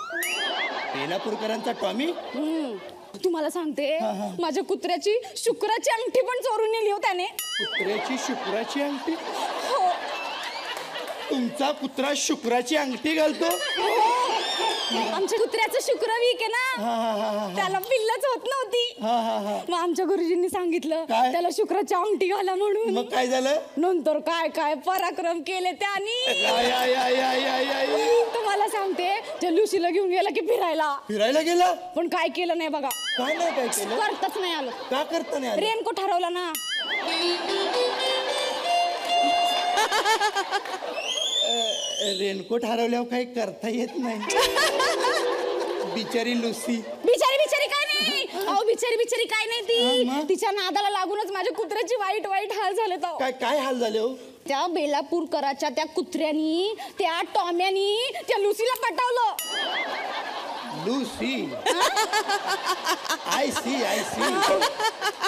तुम्हाला सांगते माझ्या कुत्र्याची शुक्राची अंगठी पण चोरून नेली हो त्याने कुत्र्याची शुक्राची अंगठी तुमचा कुत्रा शुक्राची अंगठी घालतो आमच्या कुत्र्याचं शुक्र वीक आहे ना त्याला पिल्लच होत नव्हती मग आमच्या गुरुजींनी सांगितलं त्याला शुक्राची अंगठी घाला म्हणून मग काय झालं नंतर काय पराक्रम केले त्यानी तुम्हाला सांगते त्या लुसीला घेऊन गेला की फिरायला गेला पण काय केलं नाही बघा काय केलं करतच नाही आलं का करता नाही रेनकोट हरवला ना रेनकोट हरवल्यावर काही करता येत नाही. बिचारी लुसी. बिचारी बिचारी काय नाही अहो, बिचारी बिचारी काय नाही ती. तिच्या नादाला लागूनच माझ्या कुत्र्याची वाईट वाईट हाल झाले. काय काय हाल झाले हो? त्या बेलापूरकराच्या त्या कुत्र्यानी, त्या टॉम्यानी त्या लुसीला पटवलं. लुसी. आय सी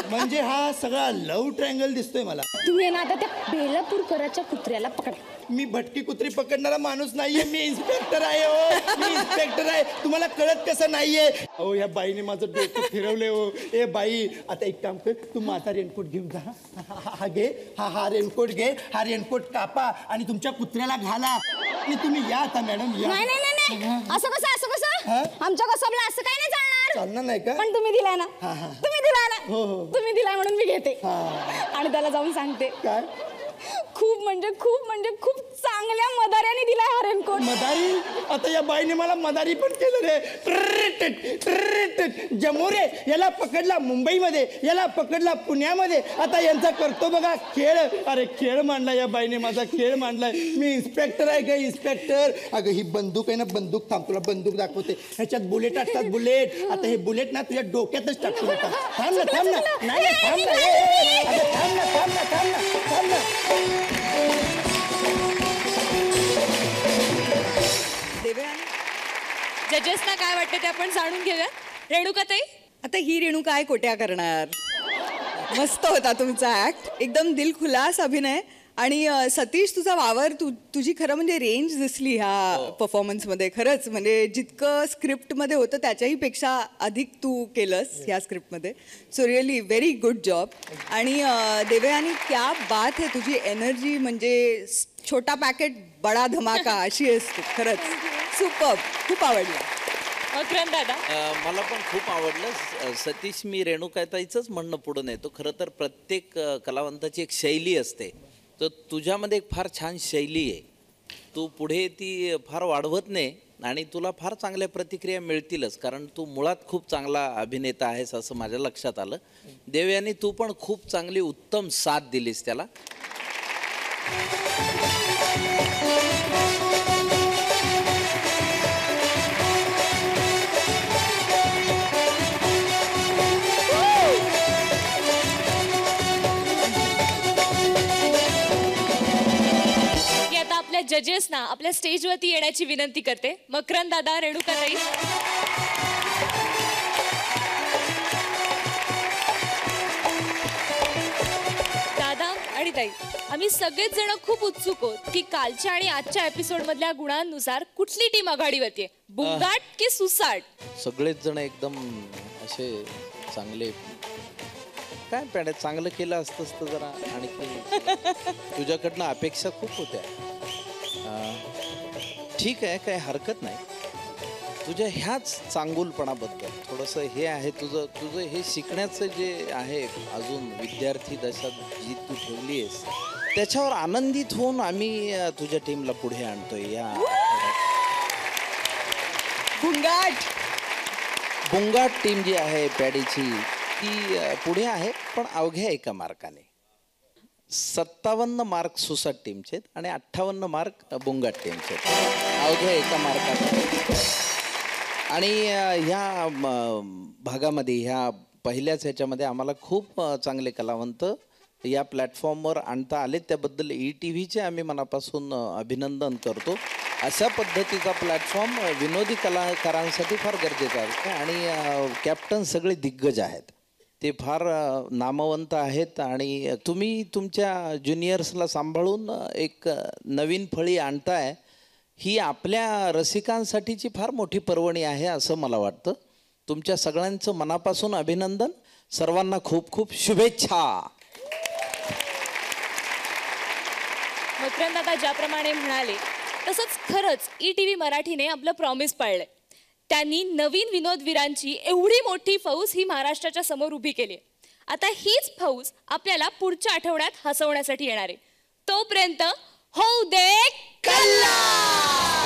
म्हणजे हा सगळा लव्ह ट्रायंगल दिसतोय मला. तुम्ही ना आता त्या बेलापूरकराच्या कुत्र्याला पकडा. मी भटकी कुत्री पकडणारा माणूस नाहीये. मी इन्स्पेक्टर आहे हो. मी इन्स्पेक्टर आहे. तुम्हाला कळत कसं नाहीये? अहो या बाईने माझं डोकं फिरवले हो. ए बाई, आता एक काम कर, तू माझा रेनकोट घेऊन जा. हा घे. हा रेनकोट घे. हा रेनकोट कापा आणि तुमच्या कुत्र्याला घाला आणि तुम्ही या आता मॅडम या. नाही नाही नाही नाही. असं कसं आमच्या कसबला असं काय नाही चालणार नाही का? पण तुम्ही दिलाय ना. तुम्ही दिलाय ना. हो. तुम्ही दिलाय म्हणून मी घेते आणि त्याला जाऊन सांगते. काय? खूप म्हणजे खूप चांगल्या मदाऱ्याने दिलाय हा रेनकोट. मदारी? आता या बाईने मला मदारी पण केलं रे. जमोरे याला पकडला मुंबईमध्ये, याला पकडला पुण्यामध्ये, आता यांचा करतो बघा खेळ. अरे खेळ मांडला या बाईने, माझा खेळ मांडलाय. मी इन्स्पेक्टर आहे का इन्स्पेक्टर? अगं ही बंदूक आहे ना, बंदूक. थांब तुला बंदूक दाखवते. ह्याच्यात बुलेट असतात, बुलेट. आता हे बुलेट ना तुझ्या डोक्यातच टाकतो. थांब ना. नाही थांब ना. जजेसना काय वाटतं ते आपण जाणून घेऊया. रेणुकाताई, आता ही रेणू काय कोट्या करणार. मस्त होता तुमचा ऍक्ट, एकदम दिलखुलास अभिनय. आणि सतीश, तुझा वावर, तुझी खरं म्हणजे रेंज दिसली ह्या परफॉर्मन्समध्ये. खरंच म्हणजे जितकं स्क्रिप्टमध्ये होतं त्याच्याही पेक्षा अधिक तू केलंस ह्या स्क्रिप्टमध्ये. So really very good job. आणि देवयानी, क्या बात है, तुझी एनर्जी म्हणजे छोटा पॅकेट बडा धमाका अशी असते. खरंच सुपर, खूप आवडलं. मकरंद दादा, मला पण खूप आवडलं. सतीश, मी रेणुकाताईचंच म्हणणं पुढे नेतो. खरं तर प्रत्येक कलावंताची एक शैली असते, तर तुझ्यामध्ये एक फार छान शैली आहे. तू पुढे ती फार वाढवत नाही आणि तुला फार चांगल्या प्रतिक्रिया मिळतीलच, कारण तू मुळात खूप चांगला अभिनेता आहेस असं माझ्या लक्षात आलं. देवयानी, तू पण खूप चांगली उत्तम साथ दिलीस त्याला. जजेसना आपल्या स्टेजवरती येण्याची विनंती करते. मकरंद दादा, रेणुकाताई. दादा आणि ताई, आम्ही सगळेच जण खूप उत्सुक आहोत की कालच्या आणि आजच्या एपिसोड मधल्या गुणांनुसार कुठली टीम आघाडीवरती आहे, बुंगाट की सुसाट? सगळेच जण एकदम असे चांगले. काय पॅड, चांगलं केलं असतंच तर जरा आणखी. तुझ्याकडनं अपेक्षा खूप होत्या. ठीक आहे, काही हरकत नाही. तुझ्या ह्याच चांगुलपणाबद्दल थोडंसं हे आहे, तुझं हे शिकण्याचं जे आहे अजून विद्यार्थी दशात जी तू ठेवली आहेस त्याच्यावर आनंदित होऊन आम्ही तुझ्या टीमला पुढे आणतोय. या बुंगाट टीम जी आहे पॅडीची ती पुढे आहे, पण अवघ्या एका मार्काने. 57 मार्क सुसाट टीमचे आणि 58 मार्क बुंगाट टीमचे, अवघ्या एका मार्काने. आणि ह्या भागामध्ये, ह्या पहिल्याच ह्याच्यामध्ये आम्हाला खूप चांगले कलावंत या प्लॅटफॉर्मवर आणता आले, त्याबद्दल ETVचे आम्ही मनापासून अभिनंदन करतो. अशा पद्धतीचा प्लॅटफॉर्म विनोदी कलाकारांसाठी फार गरजेचा आहे. आणि कॅप्टन सगळे दिग्गज आहेत, ते फार नामवंत आहेत आणि तुम्ही तुमच्या ज्युनियर्सला सांभाळून एक नवीन फळी आणताय, ही आपल्या रसिकांसाठीची फार मोठी पर्वणी आहे असं मला वाटतं. तुमच्या सगळ्यांचं मनापासून अभिनंदन. सर्वांना खूप खूप शुभेच्छा. मकरंद दादा ज्याप्रमाणे म्हणाले तसंच खरंच ETV मराठीने आपलं प्रॉमिस पाळलंय. त्यांनी नवीन विनोदवीरांची एवढी मोठी फौज ही महाराष्ट्राच्या समोर उभी केली. आता हीच फौज आपल्याला पुढच्या आठवड्यात हसवण्यासाठी येणार आहे. तोपर्यंत होऊ दे कल्ला.